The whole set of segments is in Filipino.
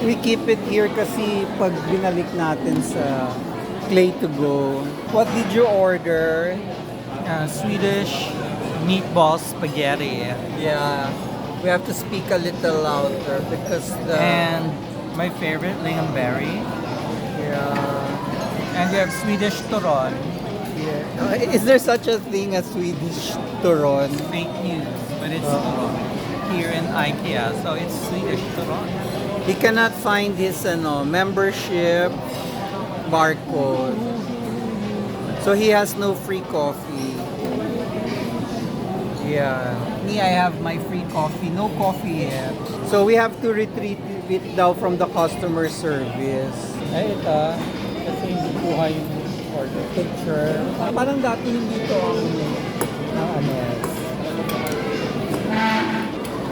We keep it here kasi pag binalik natin sa Clay to Go. What did you order? Swedish meatball spaghetti. Yeah, we have to speak a little louder because And my favorite, lingonberry. yeah. And we have Swedish turon. Yeah. Is there such a thing as Swedish turon? Fake news, but it's turon. Here in IKEA, so it's Swedish turon. He cannot find his membership barcode. So he has no free coffee. Yeah. Me, I have my free coffee. No coffee yet. So we have to retrieve it daw from the customer service. Ay, ito. Kasi hindi kuha yung order picture. Parang dati hindi to ang ano.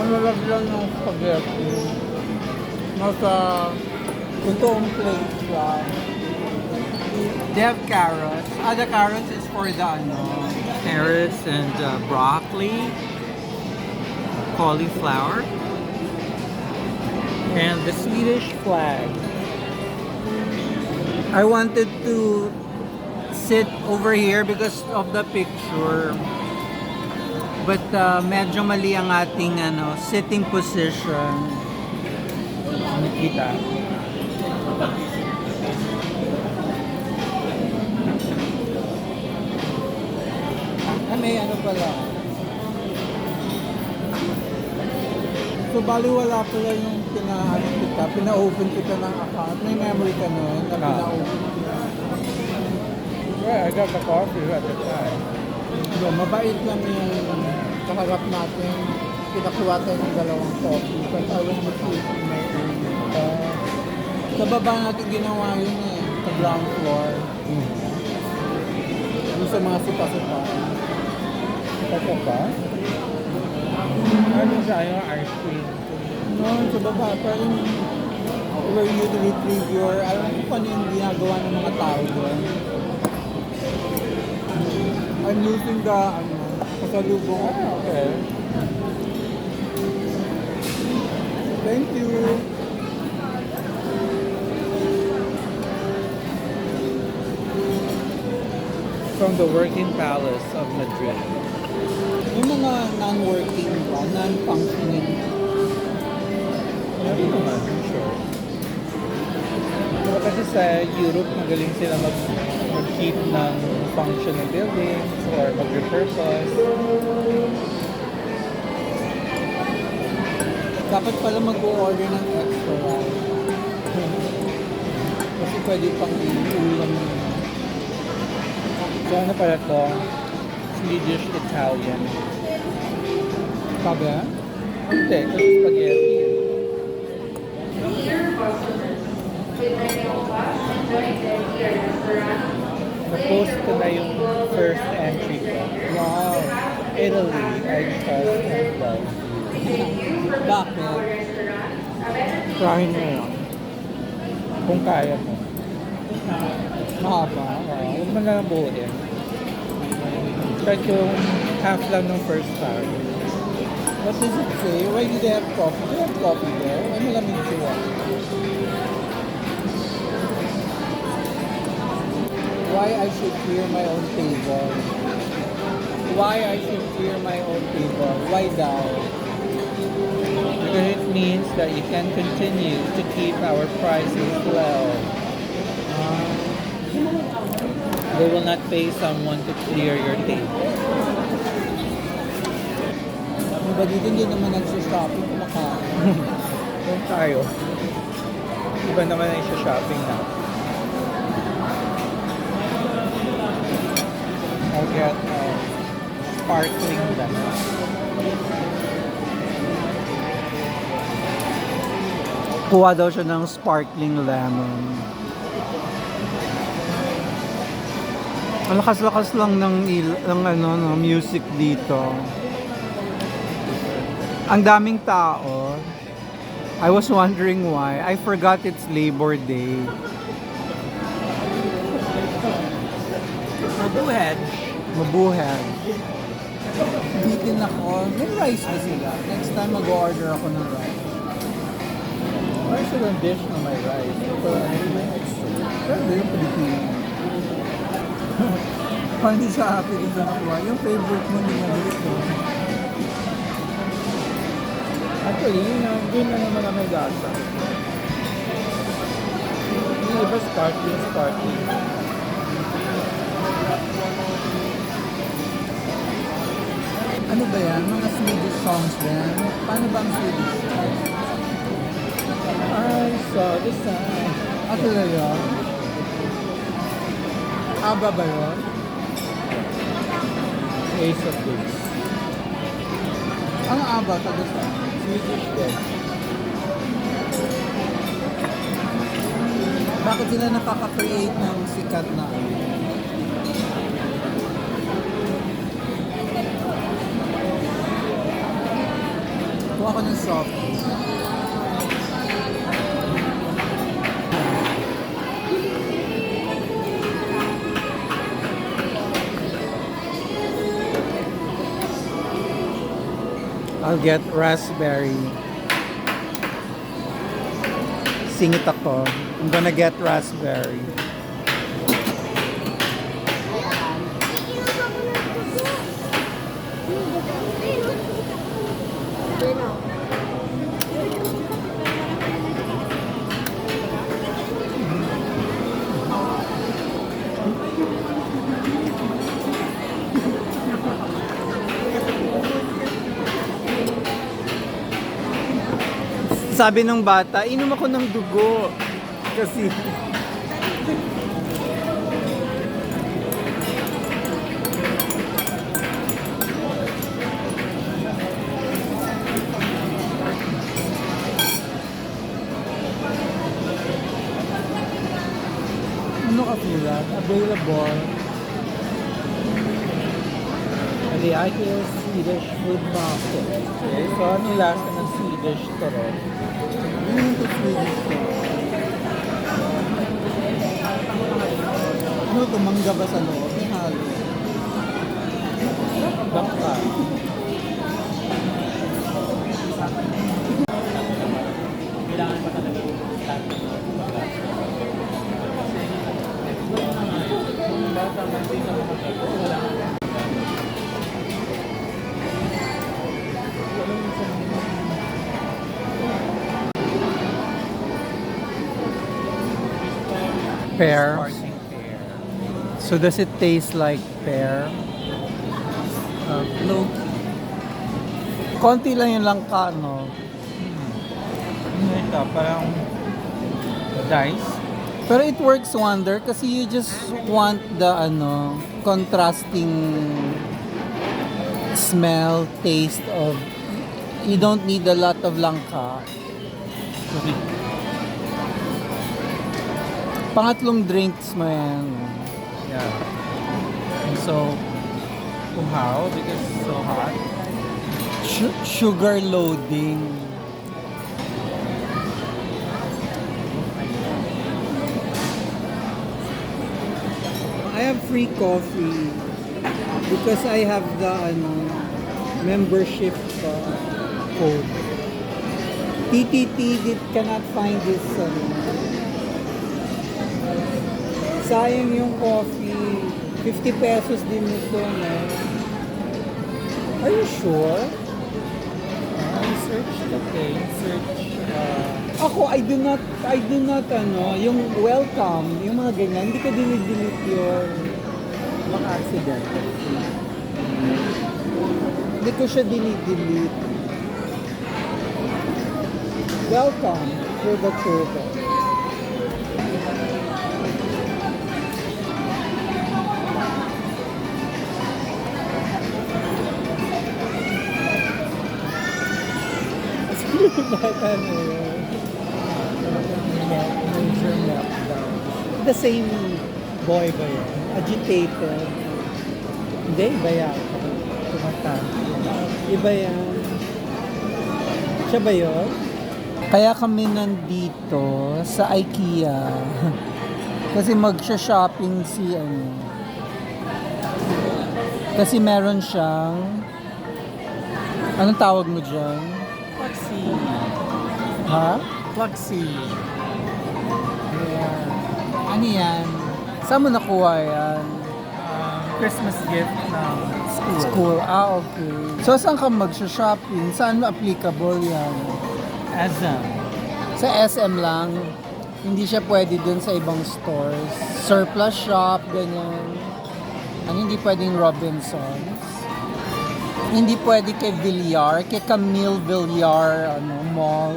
Ang lalagyan ng spaghetti. Nasa totoong plate lang. They have carrots. The carrots is for the carrots and broccoli, cauliflower, and the Swedish flag. I wanted to sit over here because of the picture. But medyo mali ang ating sitting position. Nakita. May pala. So bali wala pala yung pina-open kita ng account. May memory ka nun na pina-open kita. Well, I got the coffee at the time. So, mabait lang yung kaharap natin. Pinakuha tayo ng dalawang coffee. But I was receiving my own. Sa baba natin ginawa yun sa ground floor. Yung sa mga sipa-sipa. Ito pa? Ano siya yung ice cream? No, sa baba. Parang where you retrieve your, alam ko paano yung ginagawa ng mga tao doon. I'm using the, pasalubong. Okay. Thank you. From the working palace of Madrid. Yung mga non-working pa, non-functioning. Meron naman, sure. Pero kasi sa Europe, magaling sila mag-keep ng functional buildings or mag-repurpose. Dapat pala mag-order ng extra rice. Kasi pwede pang ulam. So ano pala to? Swedish Italian. Sabi? Hindi, kasi spaghetti. Na-post ko na yung first entry ko. Wow. Italy, I trust and love. Bakit? Try mo yun. Kung kaya mo. Mahaba. Huwag mo na lang buuin. Kahit yung half lang ng first time. What does it say? Why do they have coffee? Do they have coffee there? Ay, malamig sila. Why I should clear my own table? Why I should clear my own table? Why daw? Because it means that you can continue to keep our prices low. They will not pay someone to clear your table. Diba dito hindi naman nagsashopping kumakain? Kung tayo, iba naman ang shopping na. I'll get sparkling lemon. Kuha daw siya ng sparkling lemon. Ang lakas-lakas lang ng music dito. Ang daming tao. I was wondering why. I forgot it's Labor Day. Mabuhed. Mabuhay. Bitin ako. May rice ba sila? Next time mag-order ako ng rice. Why should I dish on my rice? Ito, may extra. Pwede yung Pilipino. Kung hindi siya happy din sa nakuha, yung favorite mo yung maliit mo. Actually, yun na naman na may lasa. Yung iba sparkling. Ano ba yan? Mga Swedish songs din? Paano ba ang Swedish songs? I saw the sign. Ah, talaga? Aba ba yun? Ace of Base. Ano aba? Taga saan? Swedish din. Bakit sila nakaka-create ng sikat na ano? Kuha ko ng soft. I'll get raspberry. Singit ako. I'm gonna get raspberry. Sabi ng bata, inom ako ng dugo. Kasi ano kasulat? Available. The ideal Swedish food market. Okay, so ano lasa ng Swedish to rin? Ano yung Swedish to? Ano ito? Mangga ba sa loob? May halo. Baka. Kailangan pa talaga pear. So does it taste like pear? No. Konti lang yung langka, no? Ito, parang dice. Pero it works wonder kasi you just want the contrasting smell, taste of, you don't need a lot of langka. Pangatlong drinks mo yan. Yeah. And so, uhaw because it's so hot. Sugar loading. I have free coffee because I have the membership code. TTT cannot find this sayang yung coffee. 50 pesos din ito, no? Are you sure? Search, okay. Search, Ako, I do not, yung welcome, yung mga ganyan, hindi ko dinidilete yun. Baka accident. Hindi ko siya dinidelete. Welcome for the turtle. Bata na yun. The same boy ba yun? Agitated. Hindi, iba yan. Tumatang. Iba yan. Siya ba yun? Kaya kami nandito sa IKEA. Kasi magsha-shopping si Kasi meron siyang anong tawag mo dyan? taxi. Ha? Fluxy. Ano yan? Saan mo nakuha yan? Christmas gift ng school. School. Ah, okay. So, saan ka mag-shopping? Saan applicable yan? Asm. Sa SM lang? Hindi siya pwede dun sa ibang stores? Surplus shop, ganyan. Ano, hindi pwedeng Robinsons? Hindi pwede kay Villar, kay Camille Villar, mall?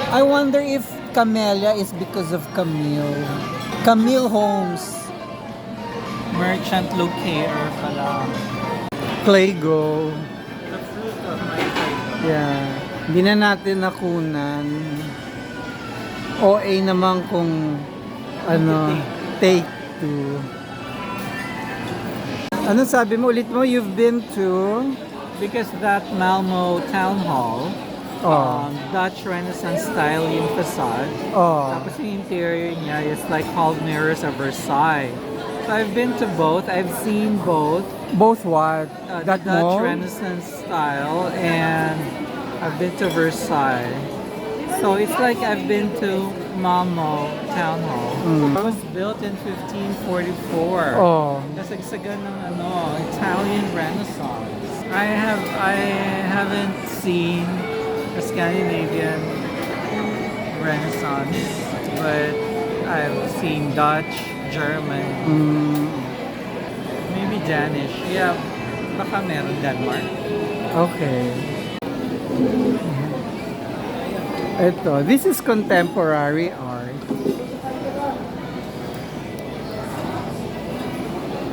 I wonder if Camellia is because of Camille. Camille Homes. Merchant locator pala. Playgo. The fruit of my Play-Doh. Yeah. Hindi na natin nakunan. OA naman kung take two. Ano sabi mo ulit mo? You've been to? Because that Malmo Town Hall, Dutch Renaissance style yung facade. Oh. Tapos yung interior niya is like called mirrors of Versailles. So I've been to both. I've seen both. Both what? The That Dutch mall? Renaissance style, and I've been to Versailles. So it's like I've been to Malmo Town Hall. Mm. It was built in 1544. Oh. Kasagsagan ng Italian Renaissance. I haven't seen a Scandinavian Renaissance, but I've seen Dutch, German, Mm. maybe Danish. Yeah, baka meron Denmark. Okay. Ito, this is contemporary art.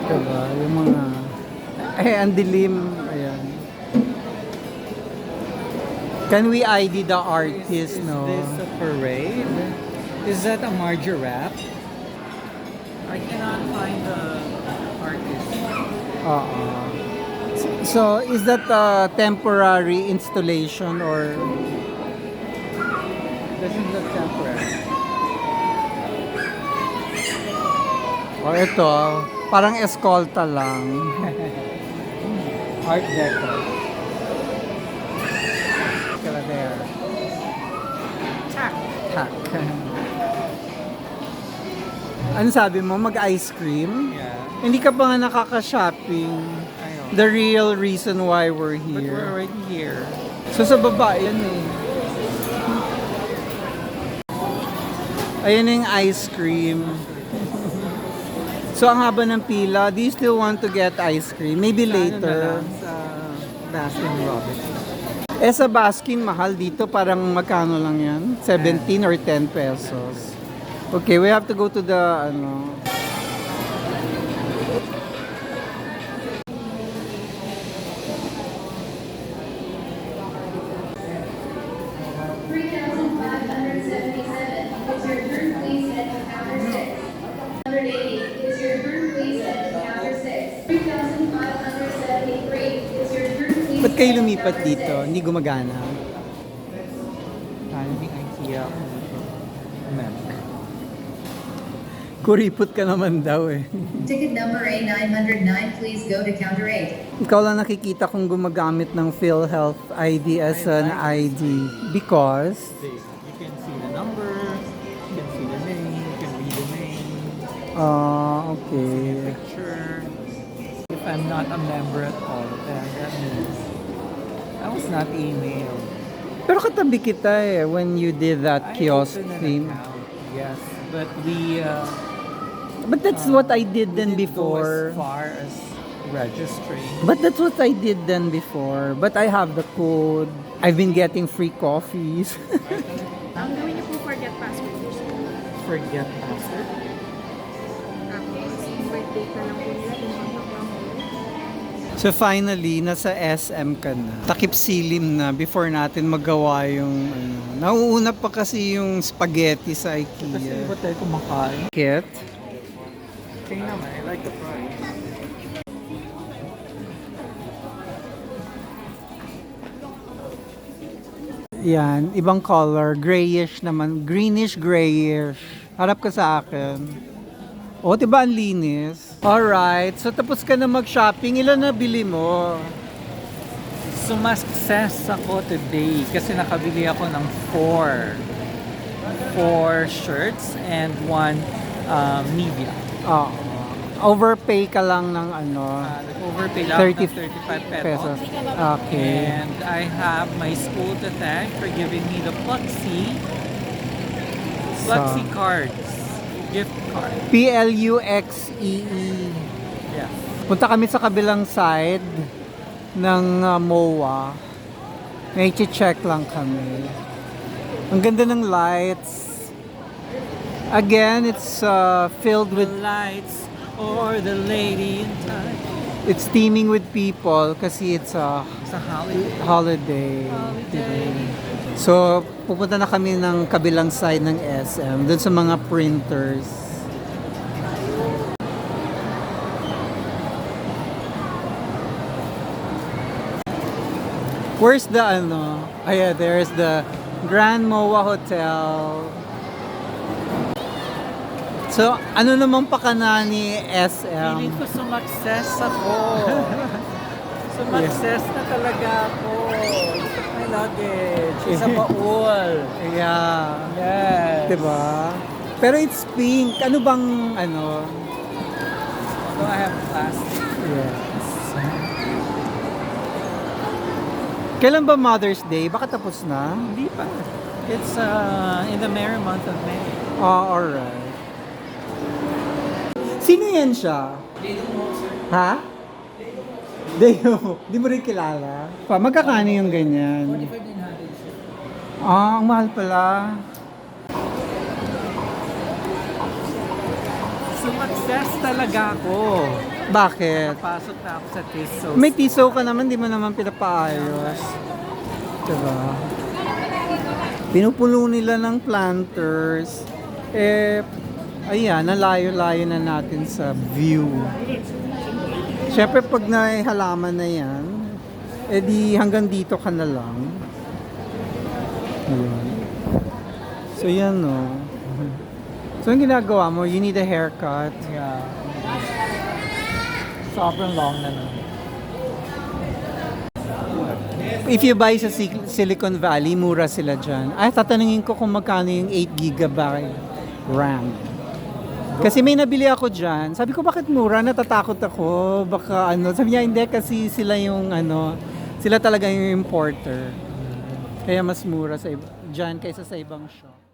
Diba? Yung mga... ang dilim. Ayan. Can we ID the artist, Is no? this a parade? Is that a margarap? I cannot find the artist. So, is that a temporary installation or... Doesn't look temporary. O ito, parang eskolta lang. Art Deco. Kala there. Tack. Hack. Ano sabi mo? Mag-ice cream? Yeah. Hindi ka pa nga nakaka-shopping. Ayun. The real reason why we're But we're here. already here. So sa baba, yan eh. Ayan na yung ice cream. So ang haba ng pila, do you still want to get ice cream? Maybe later. Sa Baskin Robbins. Sa Baskin, mahal dito. Parang magkano lang yan? 17 or 10 pesos. Okay, we have to go to the, Ba't kayo lumipat dito? Hindi gumagana. May idea ako dito. Kuripot ka naman daw eh. Ticket number A909, please go to counter 8. Ikaw lang nakikita kong gumagamit ng PhilHealth ID as an ID. Because? You can see the number, you can see the name, you can read the name, Okay. picture. If I'm not a member at all, then that means I was not emailed. Pero katabi kita eh when you did that kiosk I opened an thing. account, yes, but we But that's what I did then didn't go before. as far as registering. But that's what I did then before. But I have the code. I've been getting free coffees. Ang gawin niyo po forget password po siya. Forget password. Tapos, invite date na lang po nila kung kontak lang po. So finally, nasa SM ka na. Takip silim na before natin magawa yung Nauuna pa kasi yung spaghetti sa Kasi IKEA. iba tayo kumakain. Kit? Okay naman, I like the price. Yan, ibang color. Grayish naman. Greenish, grayish. Harap ka sa akin. O, diba ang linis? Alright, so tapos ka na mag-shopping. Ilan na bili mo? sumakses ako today kasi nakabili ako ng 4 shirts and 1 media. Oo. Overpay ka lang ng ano, Overpay lang 30 ng 35 pesos. pesos. Okay. And I have my school to thank for giving me the Pluxee cards, gift card. Pluxee. Yes. Punta kami sa kabilang side ng MOA. May check lang kami. Ang ganda ng lights. Again, it's filled The with, lights or the lady in touch. it's teeming with people kasi it's a It's a holiday. holiday. Today. So, pupunta na kami ng kabilang side ng SM, dun sa mga printers. Where's the ano? Oh yeah, there's the Grand MOA Hotel. So, ano namang pakana ni SM? Feeling ko sumakses ako. Sumakses na talaga ako. Look at my luggage. Sa baul. Yeah. Yes. Diba? Pero it's pink. Ano bang ano? Although I have plastic. Yes. Kailan ba Mother's Day? Baka tapos na? Hindi pa. It's in the merry month of May. Oh, alright. Sino yan siya? Ha? Deo. Di mo rin kilala? Magkakano yung ganyan? Ah, ang mahal pala. Sumakses talaga ako. Bakit? Pasok na ako sa Tissot. May tiso ka naman, di mo naman pinapaayos. Diba? Pinupuno nila ng planters. Ayan, nalayo-layo na natin sa view. Siyempre, pag naihalaman na yan, di hanggang dito ka na lang. Ayan. So, yan, no. So, ang ginagawa mo, you need a haircut. Yeah. Sobrang long na nun. If you buy sa Silicon Valley, mura sila dyan. Ay, tatanungin ko kung magkano yung 8 GB RAM. Kasi may nabili ako dyan. Sabi ko, bakit mura? Natatakot ako. Baka ano. Sabi niya, hindi kasi sila yung ano, sila talaga yung importer. Kaya mas mura sa dyan kaysa sa ibang shop.